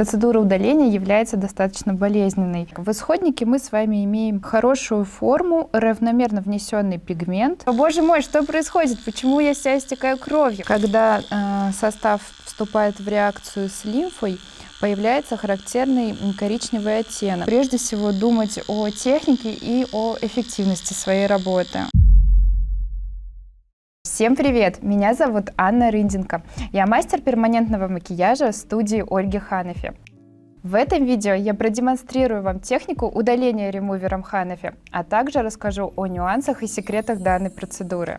Процедура удаления является достаточно болезненной. В исходнике мы с вами имеем хорошую форму, равномерно внесенный пигмент. О, боже мой, что происходит? Почему я вся истекаю кровью? Когда состав вступает в реакцию с лимфой, появляется характерный коричневый оттенок. Прежде всего думать о технике и о эффективности своей работы. Всем привет! Меня зовут Анна Рынденко. Я мастер перманентного макияжа студии Ольги Ханафи. В этом видео я продемонстрирую вам технику удаления ремувером Ханафи, а также расскажу о нюансах и секретах данной процедуры.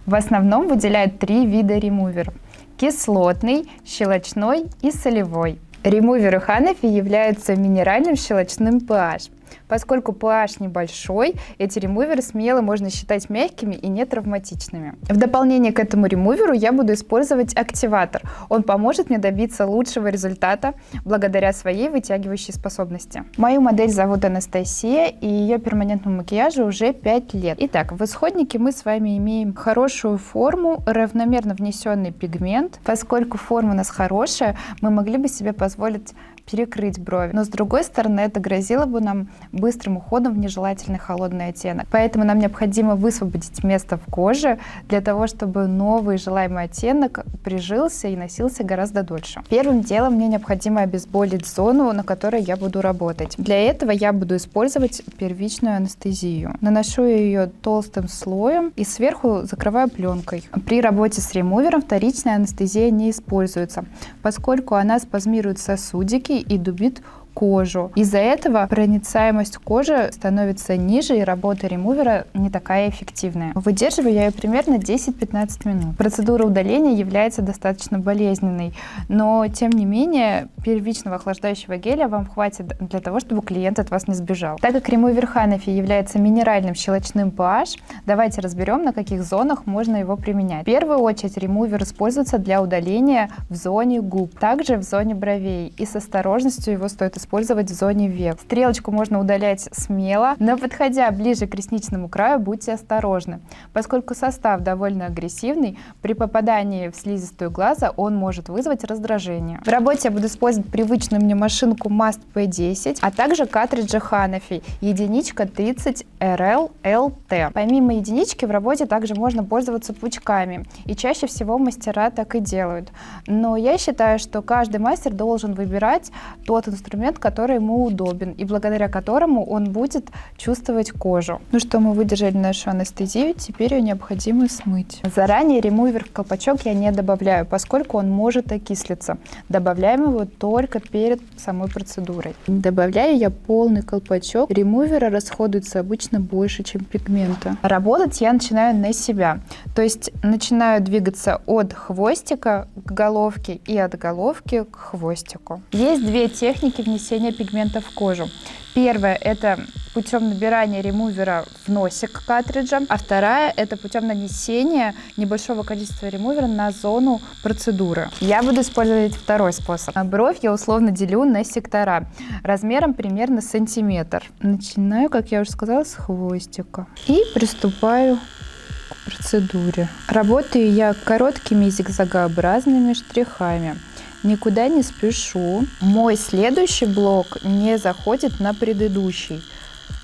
В основном выделяют три вида ремуверов: кислотный, щелочной и солевой. Ремуверы Ханафи являются минеральным щелочным pH. Поскольку pH небольшой, эти ремуверы смело можно считать мягкими и нетравматичными. В дополнение к этому ремуверу я буду использовать активатор. Он поможет мне добиться лучшего результата благодаря своей вытягивающей способности. Мою модель зовут Анастасия, и ее перманентному макияжу уже 5 лет. Итак, в исходнике мы с вами имеем хорошую форму, равномерно внесенный пигмент. Поскольку форма у нас хорошая, мы могли бы себе позволить перекрыть брови. Но с другой стороны, это грозило бы нам быстрым уходом в нежелательный холодный оттенок. Поэтому нам необходимо высвободить место в коже для того, чтобы новый желаемый оттенок прижился и носился гораздо дольше. Первым делом мне необходимо обезболить зону, на которой я буду работать. Для этого я буду использовать первичную анестезию. Наношу ее толстым слоем и сверху закрываю пленкой. При работе с ремувером вторичная анестезия не используется, поскольку она спазмирует сосудики и дубит кожу. Из-за этого проницаемость кожи становится ниже, и работа ремувера не такая эффективная. Выдерживаю я ее примерно 10-15 минут. Процедура удаления является достаточно болезненной, но тем не менее первичного охлаждающего геля вам хватит для того, чтобы клиент от вас не сбежал. Так как ремувер Ханафи является минеральным щелочным pH, давайте разберем, на каких зонах можно его применять. В первую очередь ремувер используется для удаления в зоне губ, также в зоне бровей, и с осторожностью его стоит использовать в зоне век. Стрелочку можно удалять смело, но подходя ближе к ресничному краю, будьте осторожны, поскольку состав довольно агрессивный, при попадании в слизистую глаза он может вызвать раздражение. В работе я буду использовать привычную мне машинку Mast P10, а также картриджи Ханафи, единичка 30 RL LT. Помимо единички в работе также можно пользоваться пучками, и чаще всего мастера так и делают. Но я считаю, что каждый мастер должен выбирать тот инструмент, который ему удобен и благодаря которому он будет чувствовать кожу. Ну что, мы выдержали нашу анестезию, теперь ее необходимо смыть. Заранее ремувер в колпачок я не добавляю, поскольку он может окислиться. Добавляем его только перед самой процедурой. Добавляю я полный колпачок. Ремувера расходуется обычно больше, чем пигмента. Работать я начинаю на себя, то есть начинаю двигаться от хвостика к головке и от головки к хвостику. Есть две техники внесения пигмента в кожу. Первая – это путем набирания ремувера в носик картриджа, а вторая – это путем нанесения небольшого количества ремувера на зону процедуры. Я буду использовать второй способ. Бровь я условно делю на сектора размером примерно сантиметр. Начинаю, как я уже сказала, с хвостика и приступаю к процедуре. Работаю я короткими зигзагообразными штрихами. Никуда не спешу. Мой следующий блок не заходит на предыдущий.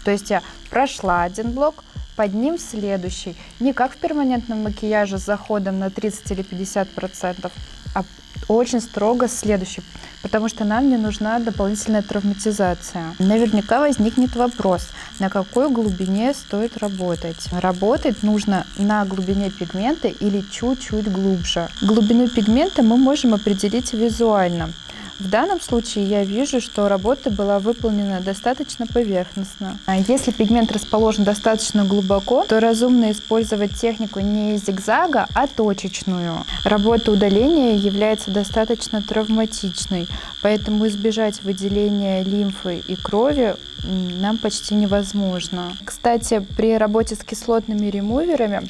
То есть я прошла один блок, под ним следующий. Не как в перманентном макияже с заходом на 30 или 50%, а очень строго следующий, потому что нам не нужна дополнительная травматизация. Наверняка возникнет вопрос, на какой глубине стоит работать. Работать нужно на глубине пигмента или чуть-чуть глубже. Глубину пигмента мы можем определить визуально. В данном случае я вижу, что работа была выполнена достаточно поверхностно. А если пигмент расположен достаточно глубоко, то разумно использовать технику не зигзага, а точечную. Работа удаления является достаточно травматичной, поэтому избежать выделения лимфы и крови нам почти невозможно. Кстати, при работе с кислотными ремуверами,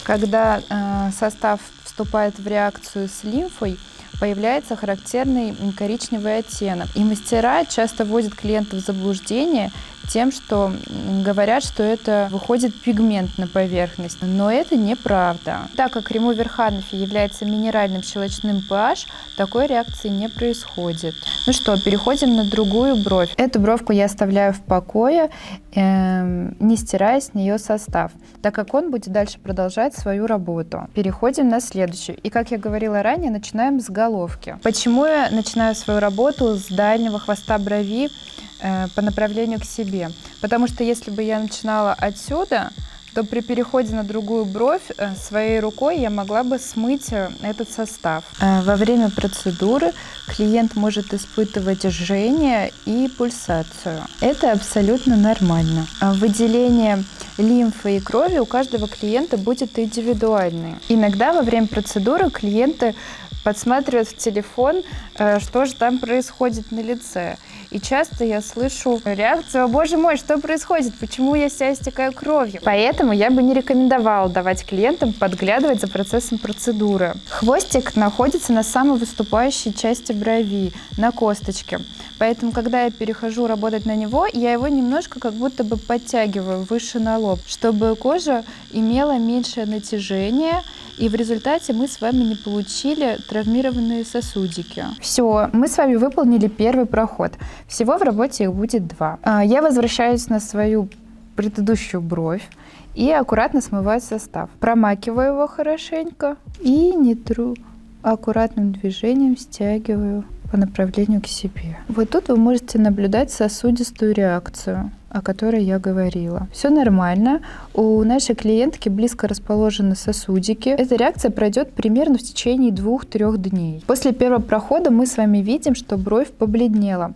когда состав вступает в реакцию с лимфой, появляется характерный коричневый оттенок. И мастера часто вводят клиентов в заблуждение тем, что говорят, что это выходит пигмент на поверхность. Но это неправда. Так как ремувер Ханафи является минеральным щелочным pH, такой реакции не происходит. Ну что, переходим на другую бровь. Эту бровку я оставляю в покое, не стирая с нее состав, так как он будет дальше продолжать свою работу. Переходим на следующую. И, как я говорила ранее, начинаем с головки. Почему я начинаю свою работу с дальнего хвоста брови по направлению к себе? Потому что если бы я начинала отсюда, то при переходе на другую бровь своей рукой я могла бы смыть этот состав. Во время процедуры клиент может испытывать жжение и пульсацию. Это абсолютно нормально. Выделение лимфы и крови у каждого клиента будет индивидуальное. Иногда во время процедуры клиенты подсматривают в телефон, что же там происходит на лице. И часто я слышу реакцию: «О, боже мой, что происходит? Почему я вся истекаю кровью?» Поэтому я бы не рекомендовала давать клиентам подглядывать за процессом процедуры. Хвостик находится на самой выступающей части брови, на косточке. Поэтому, когда я перехожу работать на него, я его немножко как будто бы подтягиваю выше на лоб, чтобы кожа имела меньшее натяжение, и в результате мы с вами не получили травмированные сосудики. Все, мы с вами выполнили первый проход. Всего в работе их будет 2. Я возвращаюсь на свою предыдущую бровь и аккуратно смываю состав. Промакиваю его хорошенько и не тру. Аккуратным движением стягиваю по направлению к себе. Вот тут вы можете наблюдать сосудистую реакцию, о которой я говорила. Все нормально. У нашей клиентки близко расположены сосудики. Эта реакция пройдет примерно в течение 2-3 дней. После первого прохода мы с вами видим, что бровь побледнела.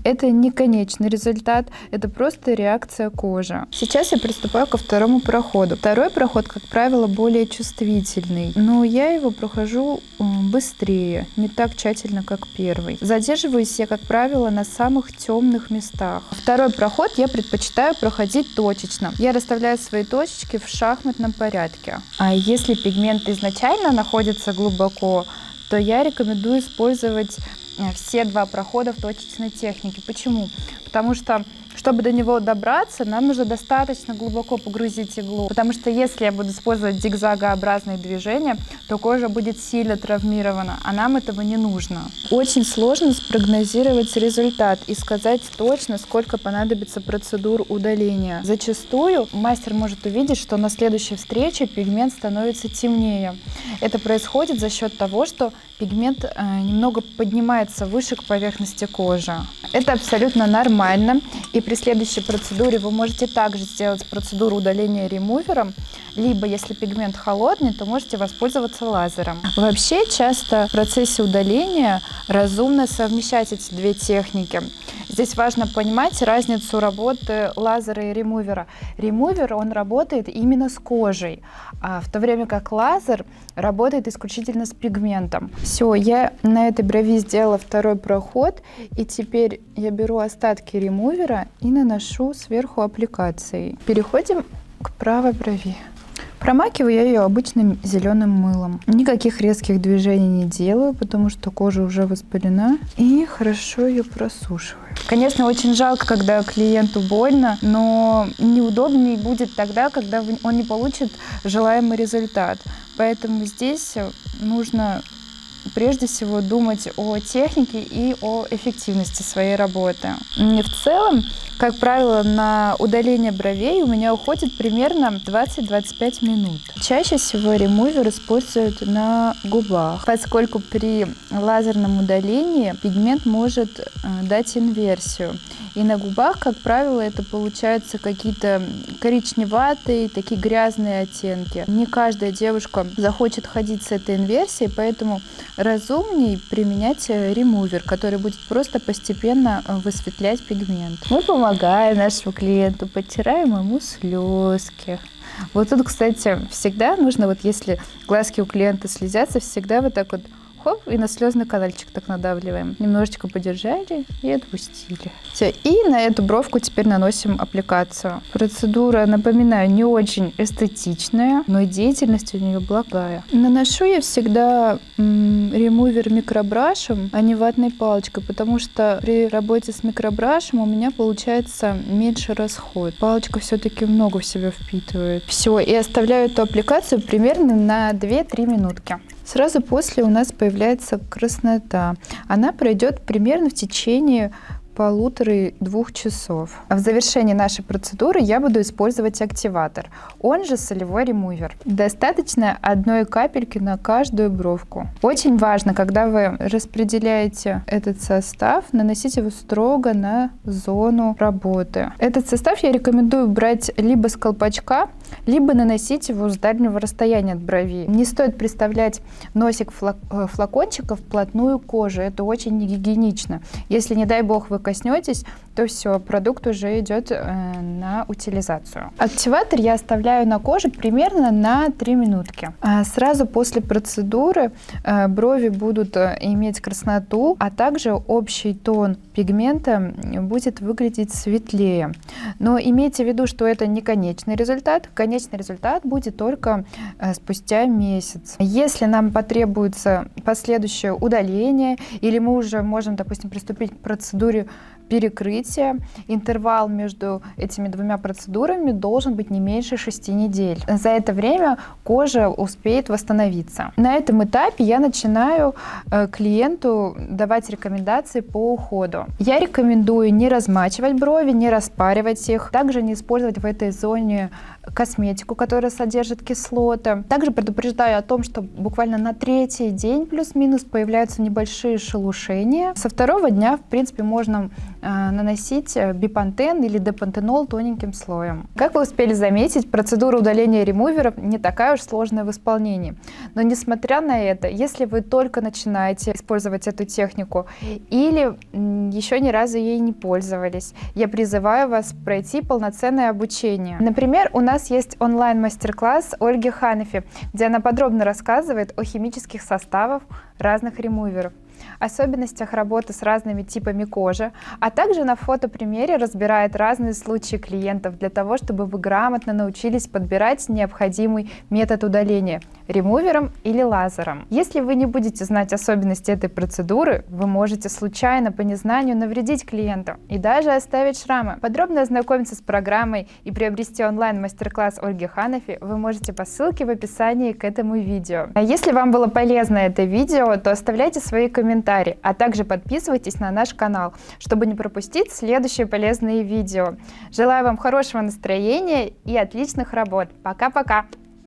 Это не конечный результат, это просто реакция кожи. Сейчас я приступаю ко второму проходу. Второй проход, как правило, более чувствительный, но я его прохожу быстрее, не так тщательно, как первый. Задерживаюсь я, как правило, на самых темных местах. Второй проход я предпочитаю проходить точечно. Я расставляю свои точечки в шахматном порядке. А если пигмент изначально находится глубоко, то я рекомендую использовать все 2 прохода в точечной технике. Почему? Потому что, чтобы до него добраться, нам нужно достаточно глубоко погрузить иглу. Потому что если я буду использовать зигзагообразные движения, то кожа будет сильно травмирована, а нам этого не нужно. Очень сложно спрогнозировать результат и сказать точно, сколько понадобится процедур удаления. Зачастую мастер может увидеть, что на следующей встрече пигмент становится темнее. Это происходит за счет того, что пигмент немного поднимается выше к поверхности кожи. Это абсолютно нормально. И при следующей процедуре вы можете также сделать процедуру удаления ремувером, либо, если пигмент холодный, то можете воспользоваться лазером. Вообще, часто в процессе удаления разумно совмещать эти 2 техники. Здесь важно понимать разницу работы лазера и ремувера. Ремувер, он работает именно с кожей, в то время как лазер работает исключительно с пигментом. Все, я на этой брови сделала второй проход, и теперь я беру остатки ремувера и наношу сверху аппликацией. Переходим к правой брови. Промакиваю я ее обычным зеленым мылом. Никаких резких движений не делаю, потому что кожа уже воспалена. И хорошо ее просушиваю. Конечно, очень жалко, когда клиенту больно, но неудобнее будет тогда, когда он не получит желаемый результат. Поэтому здесь нужно прежде всего думать о технике и о эффективности своей работы. И в целом, как правило, на удаление бровей у меня уходит примерно 20-25 минут. Чаще всего ремувер используют на губах, поскольку при лазерном удалении пигмент может дать инверсию. И на губах, как правило, это получаются какие-то коричневатые, такие грязные оттенки. Не каждая девушка захочет ходить с этой инверсией, поэтому разумнее применять ремувер, который будет просто постепенно высветлять пигмент. Мы помогаем нашему клиенту, подтираем ему слезки. Вот тут, кстати, всегда нужно, вот если глазки у клиента слезятся, всегда вот так вот хоп, и на слезный канальчик так надавливаем. Немножечко подержали и отпустили. Все, и на эту бровку теперь наносим аппликацию. Процедура, напоминаю, не очень эстетичная, но и деятельность у нее благая. Наношу я всегда ремувер микробрашем, а не ватной палочкой, потому что при работе с микробрашем у меня получается меньше расход. Палочка все-таки много в себя впитывает. Все, и оставляю эту аппликацию примерно на 2-3 минутки. Сразу после у нас появляется краснота. Она пройдет примерно в течение 1,5-2 часов. А в завершении нашей процедуры я буду использовать активатор, он же солевой ремувер. Достаточно 1 капельки на каждую бровку. Очень важно, когда вы распределяете этот состав, наносить его строго на зону работы. Этот состав я рекомендую брать либо с колпачка, либо наносить его с дальнего расстояния от брови. Не стоит представлять носик флакончика вплотную к коже, это очень негигиенично. Если, не дай бог, вы коснетесь, то все, продукт уже идет на утилизацию. Активатор я оставляю на коже примерно на 3 минутки. Сразу после процедуры брови будут иметь красноту, а также общий тон пигмента будет выглядеть светлее. Но имейте в виду, что это не конечный результат. Конечный результат будет только спустя месяц. Если нам потребуется последующее удаление, или мы уже можем, допустим, приступить к процедуре перекрытия, интервал между этими 2 процедурами должен быть не меньше 6 недель. За это время кожа успеет восстановиться. На этом этапе я начинаю клиенту давать рекомендации по уходу. Я рекомендую не размачивать брови, не распаривать их, также не использовать в этой зоне косметику, которая содержит кислоты. Также предупреждаю о том, что буквально на 3-й день плюс-минус появляются небольшие шелушения. Со 2-го дня, в принципе, можно наносить бипантен или депантенол тоненьким слоем. Как вы успели заметить, процедура удаления ремуверов не такая уж сложная в исполнении. Но несмотря на это, если вы только начинаете использовать эту технику или еще ни разу ей не пользовались, я призываю вас пройти полноценное обучение. Например, у нас есть онлайн-мастер-класс Ольги Ханефи, где она подробно рассказывает о химических составах разных ремуверов, особенностях работы с разными типами кожи, а также на фотопримере разбирает разные случаи клиентов для того, чтобы вы грамотно научились подбирать необходимый метод удаления – ремувером или лазером. Если вы не будете знать особенности этой процедуры, вы можете случайно по незнанию навредить клиенту и даже оставить шрамы. Подробно ознакомиться с программой и приобрести онлайн-мастер-класс Ольги Ханефи вы можете по ссылке в описании к этому видео. А если вам было полезно это видео, то оставляйте свои комментарии, а также подписывайтесь на наш канал, чтобы не пропустить следующие полезные видео. Желаю вам хорошего настроения и отличных работ. Пока-пока!